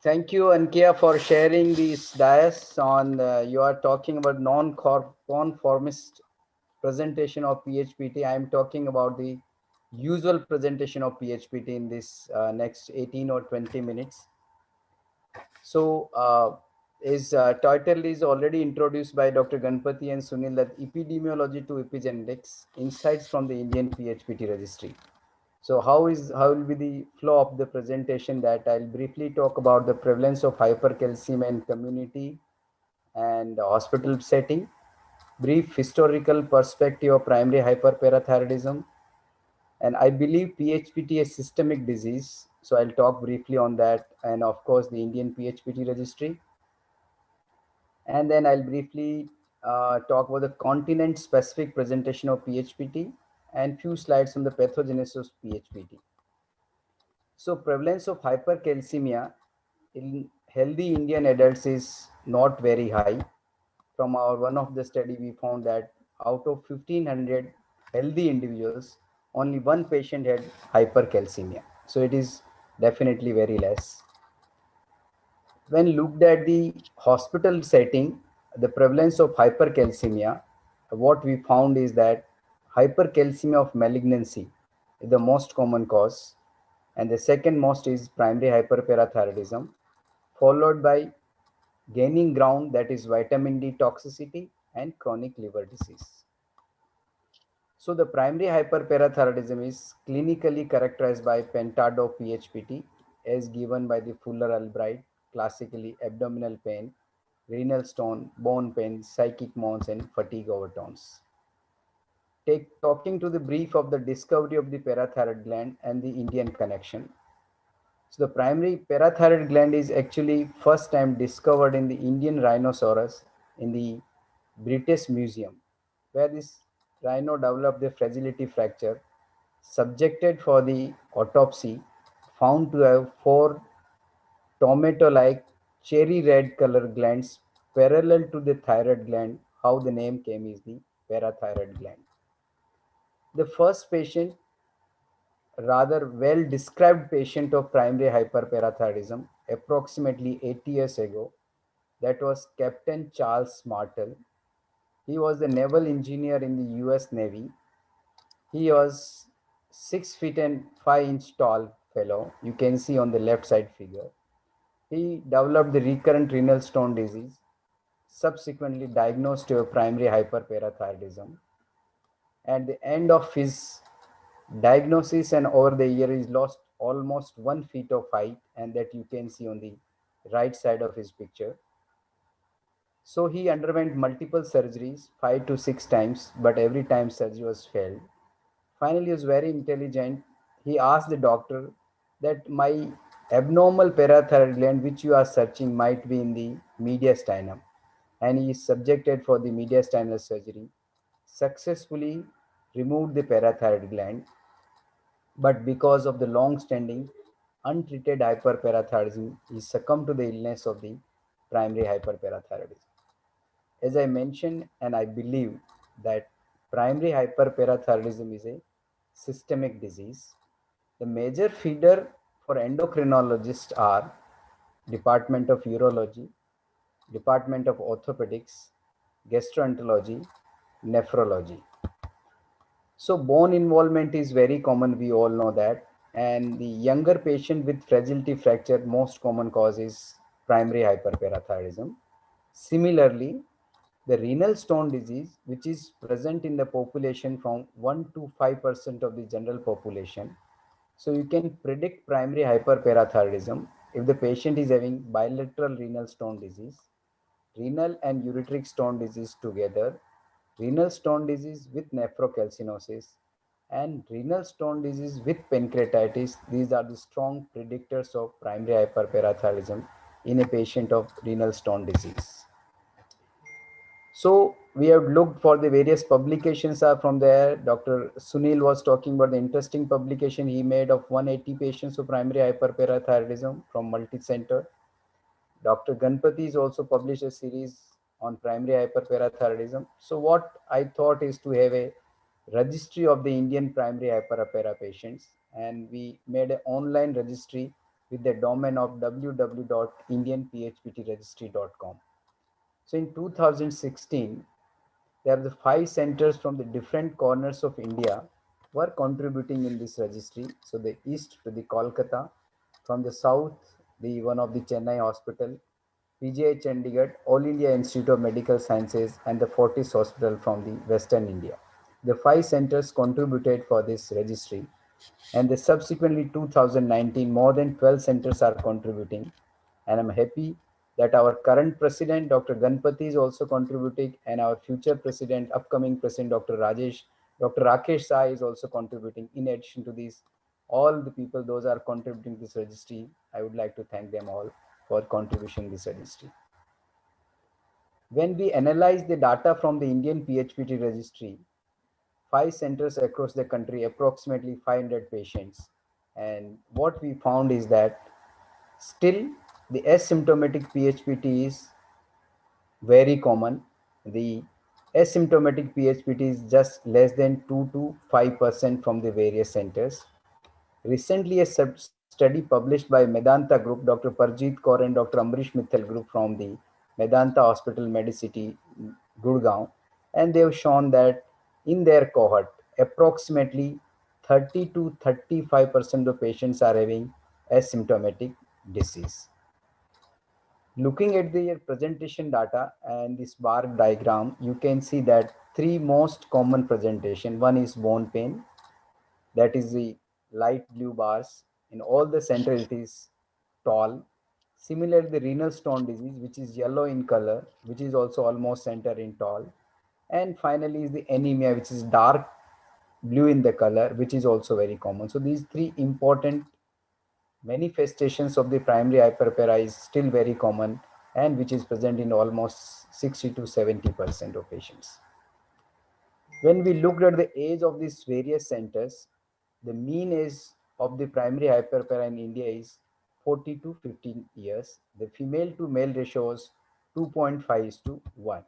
Thank you, Ankia, for sharing these dais on. You are talking about non-conformist presentation of PHPT. I am talking about the usual presentation of PHPT in this next 18 or 20 minutes. So, his title is already introduced by Dr. Ganpati and Sunil, that Epidemiology to Epigenetics, Insights from the Indian PHPT registry. So how will be the flow of the presentation? That I'll briefly talk about the prevalence of hypercalcemia in community and hospital setting, brief historical perspective of primary hyperparathyroidism, and I believe PHPT is systemic disease. So I'll talk briefly on that, and of course the Indian PHPT registry, and then I'll briefly talk about the continent specific presentation of PHPT and few slides on the pathogenesis of PHPT. So prevalence of hypercalcemia in healthy Indian adults is not very high. From our one of the study, we found that out of 1500 healthy individuals, only one patient had hypercalcemia. So it is definitely very less. When looked at the hospital setting, the prevalence of hypercalcemia, what we found is that hypercalcemia of malignancy is the most common cause, and the second most is primary hyperparathyroidism, followed by gaining ground, that is vitamin D toxicity and chronic liver disease. So the primary hyperparathyroidism is clinically characterized by pentado PHPT as given by the Fuller Albright, classically abdominal pain, renal stone, bone pain, psychic moans, and fatigue overtones. Talking to the brief of the discovery of the parathyroid gland and the Indian connection. So the primary parathyroid gland is actually first time discovered in the Indian rhinoceros in the British Museum, where this rhino developed a fragility fracture, subjected for the autopsy, found to have four tomato-like cherry red color glands parallel to the thyroid gland. How the name came is the parathyroid gland. The first patient, rather well described patient of primary hyperparathyroidism approximately 80 years ago, that was Captain Charles Martel. He was a naval engineer in the US Navy. He was 6 feet and 5 inch tall fellow. You can see on the left side figure. He developed the recurrent renal stone disease, subsequently diagnosed with primary hyperparathyroidism. At the end of his diagnosis and over the year, he's lost almost 1 feet of height, and that you can see on the right side of his picture. So he underwent multiple surgeries 5 to 6 times, but every time surgery was failed. Finally, he was very intelligent. He asked the doctor that my abnormal parathyroid gland, which you are searching, might be in the mediastinum, and he is subjected for the mediastinal surgery, successfully removed the parathyroid gland, but because of the long-standing untreated hyperparathyroidism, he succumbed to the illness of the primary hyperparathyroidism. As I mentioned, and I believe that primary hyperparathyroidism is a systemic disease. The major feeder for endocrinologists are Department of Urology, Department of Orthopedics, Gastroenterology, Nephrology. So bone involvement is very common, we all know that. And the younger patient with fragility fracture, most common cause is primary hyperparathyroidism. Similarly, the renal stone disease, which is present in the population from 1 to 5% of the general population. So you can predict primary hyperparathyroidism if the patient is having bilateral renal stone disease, renal and ureteric stone disease together, renal stone disease with nephrocalcinosis, and renal stone disease with pancreatitis. These are the strong predictors of primary hyperparathyroidism in a patient of renal stone disease. So we have looked for the various publications are from there. Dr. Sunil was talking about the interesting publication he made of 180 patients with primary hyperparathyroidism from multi-center. Dr. Ganpati has also published a series on primary hyperparathyroidism. So what I thought is to have a registry of the Indian primary hyperpara patients, and we made an online registry with the domain of www.indianphptregistry.com. So in 2016, there are the 5 centers from the different corners of India were contributing in this registry. So the east to the Kolkata, from the south, the one of the Chennai hospital, PGI Chandigarh, All India Institute of Medical Sciences, and the Fortis Hospital from the Western India. The 5 centers contributed for this registry, and the subsequently 2019 more than 12 centers are contributing, and I'm happy that our current president Dr. Ganpati is also contributing, and our future president, upcoming president Dr. Rakesh Sai is also contributing. In addition to these, all the people those are contributing to this registry, I would like to thank them all for contribution to this registry. When we analyze the data from the Indian PHPT registry, 5 centers across the country, approximately 500 patients. And what we found is that still the asymptomatic PHPT is very common. The asymptomatic PHPT is just less than 2 to 5% from the various centers. Recently, a study published by Medanta Group, Dr. Parjeet Kaur and Dr. Amrish Mittal Group from the Medanta Hospital, Medicity, Gurgaon, and they have shown that in their cohort, approximately 30 to 35% of patients are having asymptomatic disease. Looking at the presentation data and this bar diagram, you can see that 3 most common presentation. One is bone pain, that is the light blue bars. In all the center it is tall. Similarly, the renal stone disease, which is yellow in color, which is also almost center in tall. And finally is the anemia, which is dark blue in the color, which is also very common. So these 3 important manifestations of the primary hyperpara is still very common, and which is present in almost 60 to 70% of patients. When we looked at the age of these various centers, the mean age of the primary hyperpara in India is 40 to 15 years. The female to male ratio is 2.5 is to 1.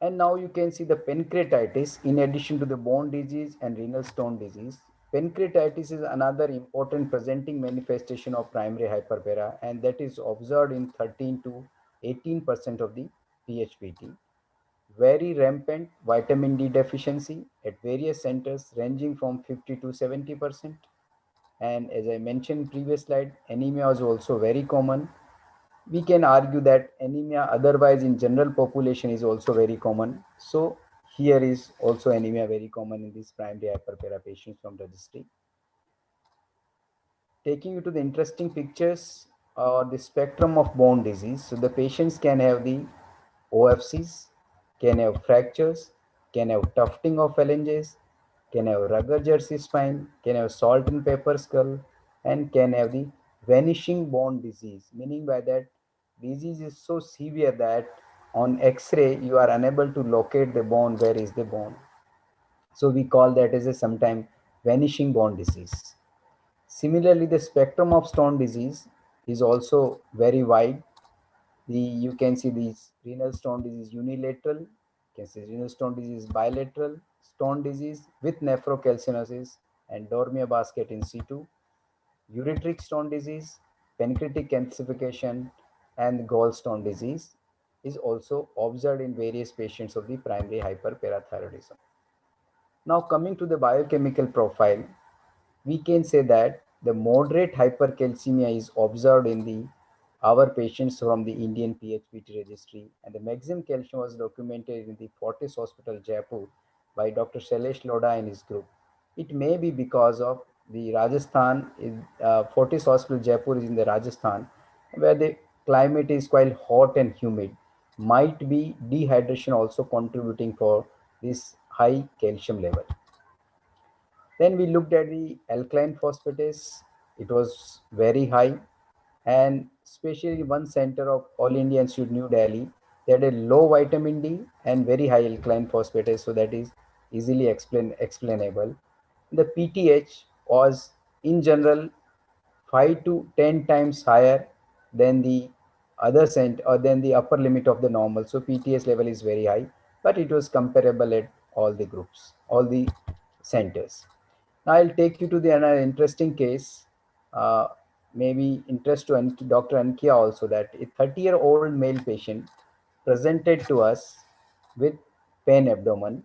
And now you can see the pancreatitis in addition to the bone disease and renal stone disease. Pancreatitis is another important presenting manifestation of primary hyperpara, and that is observed in 13 to 18% of the PHPT. Very rampant vitamin D deficiency at various centers ranging from 50 to 70%. And as I mentioned in previous slide, anemia is also very common. We can argue that anemia otherwise in general population is also very common. So here is also anemia very common in these primary hyperpara patients from registry. Taking you to the interesting pictures or the spectrum of bone disease. So the patients can have the OFCs, can have fractures, can have tufting of phalanges, can have rugged jersey spine, can have salt and pepper skull, and can have the vanishing bone disease, meaning by that disease is so severe that on X-ray you are unable to locate the bone, where is the bone. So we call that as a sometime vanishing bone disease. Similarly, the spectrum of stone disease is also very wide. You can see these renal stone disease unilateral, you can see renal stone disease bilateral, stone disease with nephrocalcinosis and Dormia basket in situ, ureteric stone disease, pancreatic calcification, and gallstone disease is also observed in various patients of the primary hyperparathyroidism. Now coming to the biochemical profile, we can say that the moderate hypercalcemia is observed in the our patients from the Indian PHPT registry, and the maximum calcium was documented in the Fortis Hospital, Jaipur, by Dr. Shailesh Lodha and his group. It may be because of the Rajasthan, Fortis Hospital, Jaipur is in the Rajasthan, where the climate is quite hot and humid. Might be dehydration also contributing for this high calcium level. Then we looked at the alkaline phosphatase. It was very high, and especially one center of All India Institute, New Delhi, they had a low vitamin D and very high alkaline phosphatase, so that is easily explainable. The PTH was in general 5 to 10 times higher than the other cent or than the upper limit of the normal. So PTS level is very high, but it was comparable at all the groups, all the centers. Now I'll take you to the another interesting case. uh, maybe interest to Dr. Ankia also, that a 30-year-old male patient presented to us with pain abdomen,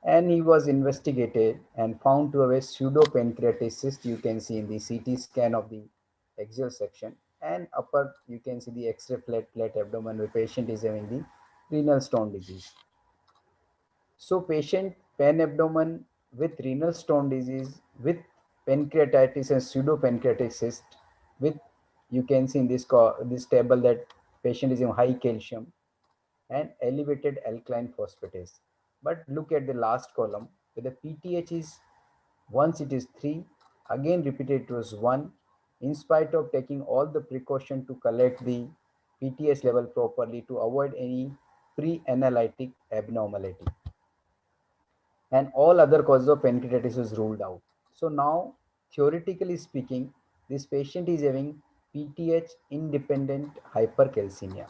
and he was investigated and found to have a pseudopancreatic cyst. You can see in the CT scan of the axial section, and upper you can see the X-ray plate abdomen. The patient is having the renal stone disease. So patient pain abdomen with renal stone disease, with pancreatitis and pseudopancreatic cyst, with, you can see in this table that patient is in high calcium and elevated alkaline phosphatase. But look at the last column, where the PTH is, once it is 3, again repeated it was 1, in spite of taking all the precaution to collect the PTH level properly to avoid any pre-analytic abnormality, and all other causes of pancreatitis was ruled out. So now, theoretically speaking, this patient is having PTH independent hypercalcemia.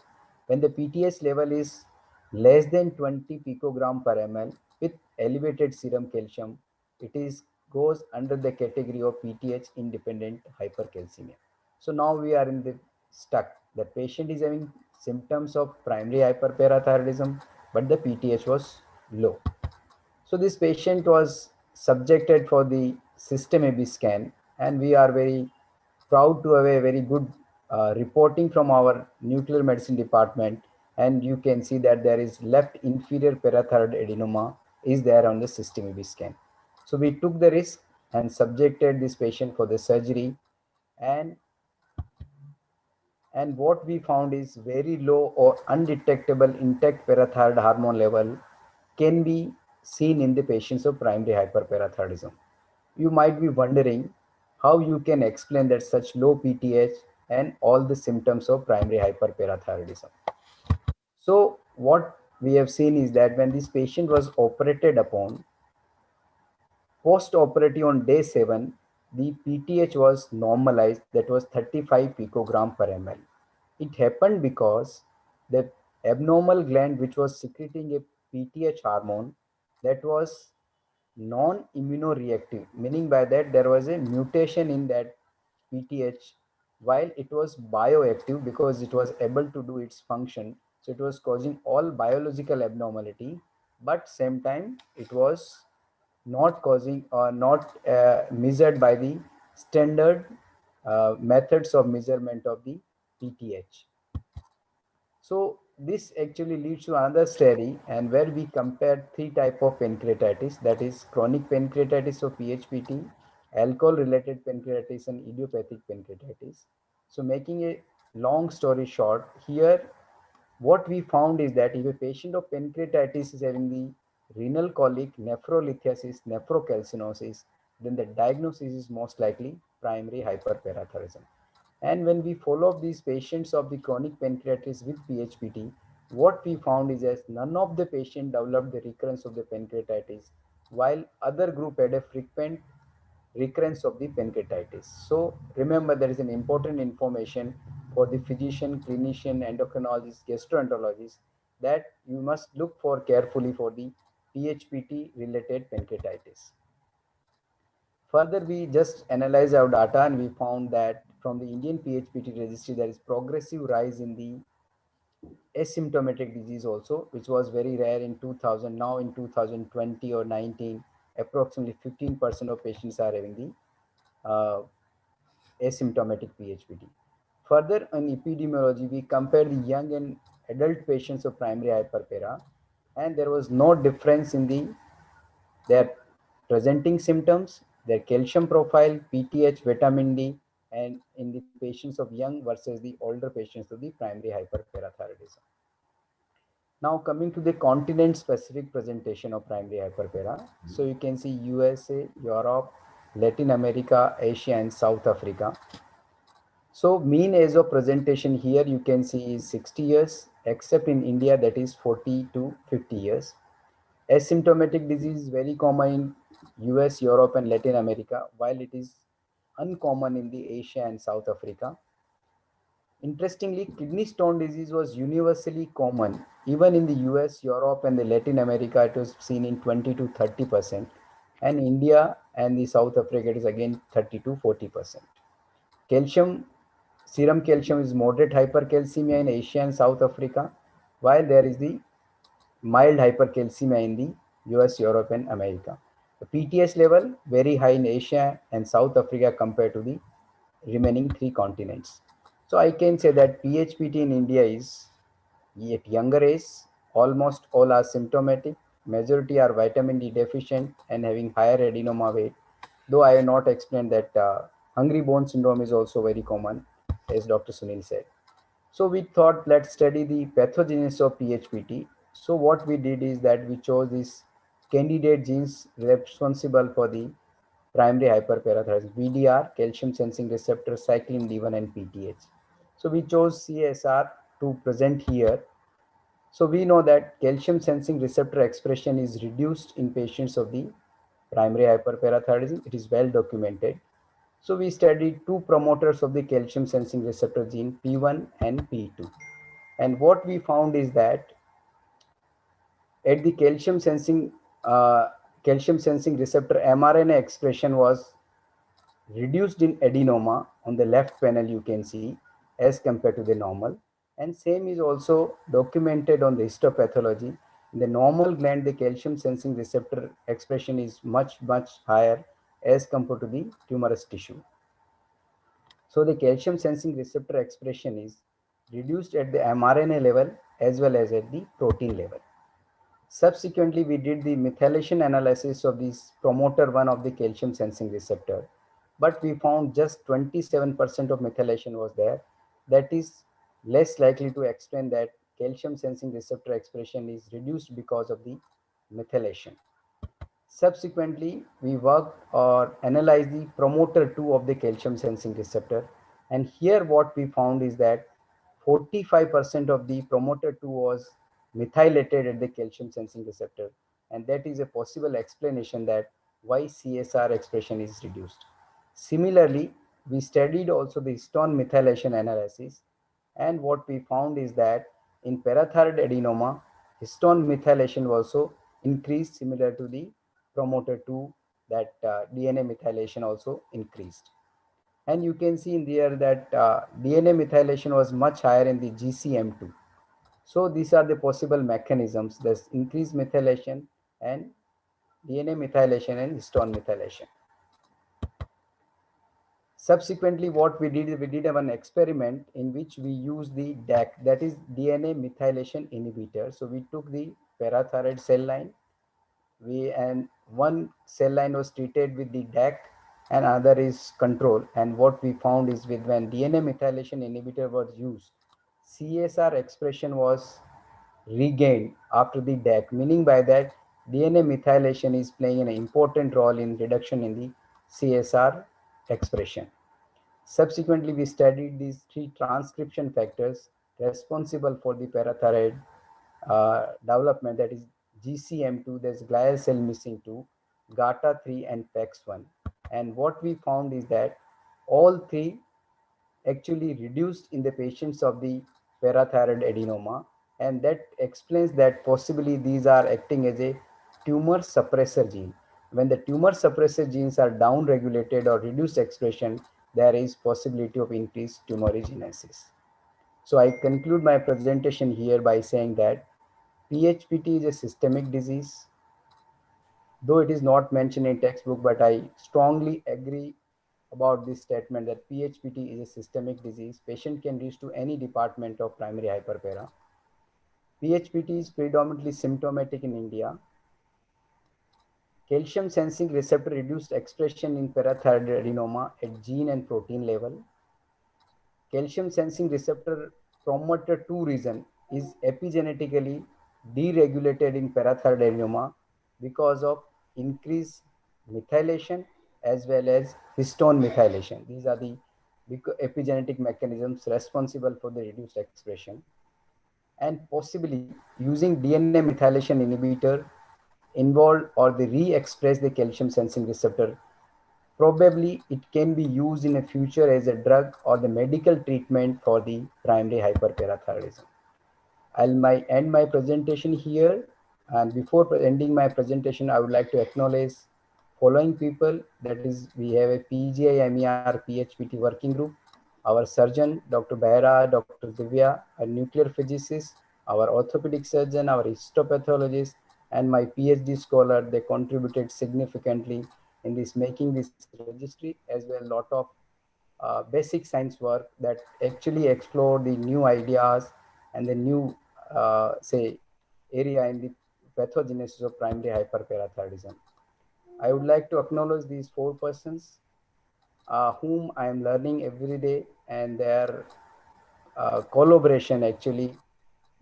When the PTH level is less than 20 picogram per ml with elevated serum calcium, it is goes under the category of PTH independent hypercalcemia. So now we are in the stuck. The patient is having symptoms of primary hyperparathyroidism, but the PTH was low. So this patient was subjected for the system AB scan, and we are very proud to have a very good reporting from our nuclear medicine department. And you can see that there is left inferior parathyroid adenoma is there on the system AB scan. So we took the risk and subjected this patient for the surgery, and what we found is very low or undetectable intact parathyroid hormone level can be seen in the patients of primary hyperparathyroidism. You might be wondering how you can explain that such low PTH and all the symptoms of primary hyperparathyroidism. So what we have seen is that when this patient was operated upon, post-operative on day 7, the PTH was normalized, that was 35 picogram per ml. It happened because the abnormal gland which was secreting a PTH hormone, that was non-immunoreactive, meaning by that there was a mutation in that PTH, while it was bioactive because it was able to do its function. So it was causing all biological abnormality, but same time it was not causing or not measured by the standard methods of measurement of the PTH. So this actually leads to another study, and where we compared 3 types of pancreatitis, that is chronic pancreatitis or PHPT, alcohol related pancreatitis, and idiopathic pancreatitis. So making a long story short, here what we found is that if a patient of pancreatitis is having the renal colic, nephrolithiasis, nephrocalcinosis, then the diagnosis is most likely primary hyperparathyroidism. And when we follow up these patients of the chronic pancreatitis with PHPT, what we found is that none of the patients developed the recurrence of the pancreatitis, while other group had a frequent recurrence of the pancreatitis. So remember, there is an important information for the physician, clinician, endocrinologist, gastroenterologist, that you must look for carefully for the PHPT related pancreatitis. Further, we just analyzed our data, and we found that from the Indian PHPT registry, there is progressive rise in the asymptomatic disease also, which was very rare in 2000. Now in 2020 or 19, approximately 15% of patients are having the asymptomatic PHPT. Further, in epidemiology, we compared the young and adult patients of primary hyperpara, and there was no difference in their presenting symptoms, their calcium profile, PTH, vitamin D, and in the patients of young versus the older patients of the primary hyperparathyroidism. Now coming to the continent specific presentation of primary hyperpara. So you can see USA, Europe, Latin America, Asia, and South Africa. So mean age of presentation here you can see is 60 years, except in India, that is 40 to 50 years. Asymptomatic disease is very common in US, Europe, and Latin America, while it is uncommon in the Asia and South Africa. Interestingly, kidney stone disease was universally common. Even in the US, Europe, and the Latin America, it was seen in 20 to 30%. And India and the South Africa, it is again 30 to 40%. Calcium, serum calcium is moderate hypercalcemia in Asia and South Africa, while there is the mild hypercalcemia in the US, Europe, and America. The PTS level very high in Asia and South Africa compared to the remaining three continents. So I can say that PHPT in India is at younger age, almost all are symptomatic. Majority are vitamin D deficient and having higher adenoma weight. Though I have not explained that hungry bone syndrome is also very common, as Dr. Sunil said. So we thought let's study the pathogenesis of PHPT. So what we did is that we chose these candidate genes responsible for the primary hyperparathyroidism, VDR, calcium sensing receptor, cyclin D1 and PTH. So we chose CASR to present here. So we know that calcium sensing receptor expression is reduced in patients of the primary hyperparathyroidism. It is well documented. So we studied two promoters of the calcium sensing receptor gene P1 and P2. And what we found is that at the calcium sensing receptor mRNA expression was reduced in adenoma on the left panel you can see as compared to the normal, and same is also documented on the histopathology. In the normal gland the calcium sensing receptor expression is much higher as compared to the tumorous tissue. So the calcium sensing receptor expression is reduced at the mRNA level as well as at the protein level. Subsequently, we did the methylation analysis of this promoter 1 of the calcium sensing receptor, but we found just 27% of methylation was there. That is less likely to explain that calcium sensing receptor expression is reduced because of the methylation. Subsequently, we worked or analyzed the promoter 2 of the calcium sensing receptor. And here what we found is that 45% of the promoter 2 was methylated at the calcium sensing receptor. And that is a possible explanation that why CSR expression is reduced. Similarly, we studied also the histone methylation analysis. And what we found is that in parathyroid adenoma, histone methylation also increased similar to the promoter 2, that DNA methylation also increased. And you can see in there that DNA methylation was much higher in the GCM2. So these are the possible mechanisms, there's increased methylation and DNA methylation and histone methylation. Subsequently, what we did an experiment in which we used the DAC, that is DNA methylation inhibitor. So we took the parathyroid cell line, and one cell line was treated with the DAC and other is control. And what we found is with when DNA methylation inhibitor was used, CSR expression was regained after the DAC, meaning by that DNA methylation is playing an important role in reduction in the CSR expression. Subsequently, we studied these three transcription factors responsible for the parathyroid development, that is GCM2, there's glial cell missing 2, GATA3 and PEX1. And what we found is that all three actually reduced in the patients of the parathyroid adenoma, and that explains that possibly these are acting as a tumor suppressor gene. When the tumor suppressor genes are down regulated or reduced expression, there is possibility of increased tumorigenesis. So I conclude my presentation here by saying that PHPT is a systemic disease. Though it is not mentioned in textbook, but I strongly agree about this statement that PHPT is a systemic disease. Patient can reach to any department of primary hyperpara. PHPT is predominantly symptomatic in India. Calcium sensing receptor reduced expression in parathyroid adenoma at gene and protein level. Calcium sensing receptor promoter 2 region is epigenetically deregulated in parathyroid adenoma because of increased methylation as well as histone methylation. These are the epigenetic mechanisms responsible for the reduced expression. And possibly using DNA methylation inhibitor involved or they re-express the calcium sensing receptor, probably it can be used in the future as a drug or the medical treatment for the primary hyperparathyroidism. End my presentation here. And before ending my presentation, I would like to acknowledge following people. That is, we have a PGI MER PHPT working group, our surgeon, Dr. Behra, Dr. Divya, a nuclear physicist, our orthopedic surgeon, our histopathologist, and my PhD scholar. They contributed significantly in this making this registry, as well a lot of basic science work that actually explore the new ideas and the new, say, area in the pathogenesis of primary hyperparathyroidism. I would like to acknowledge these four persons whom I am learning every day, and their collaboration actually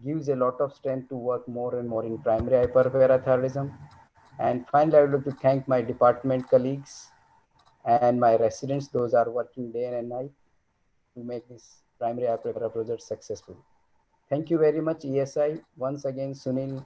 gives a lot of strength to work more and more in primary hyperparathyroidism. And finally, I would like to thank my department colleagues and my residents. Those are working day and night to make this primary hyperpara project successful. Thank you very much, ESI. Once again, Sunil,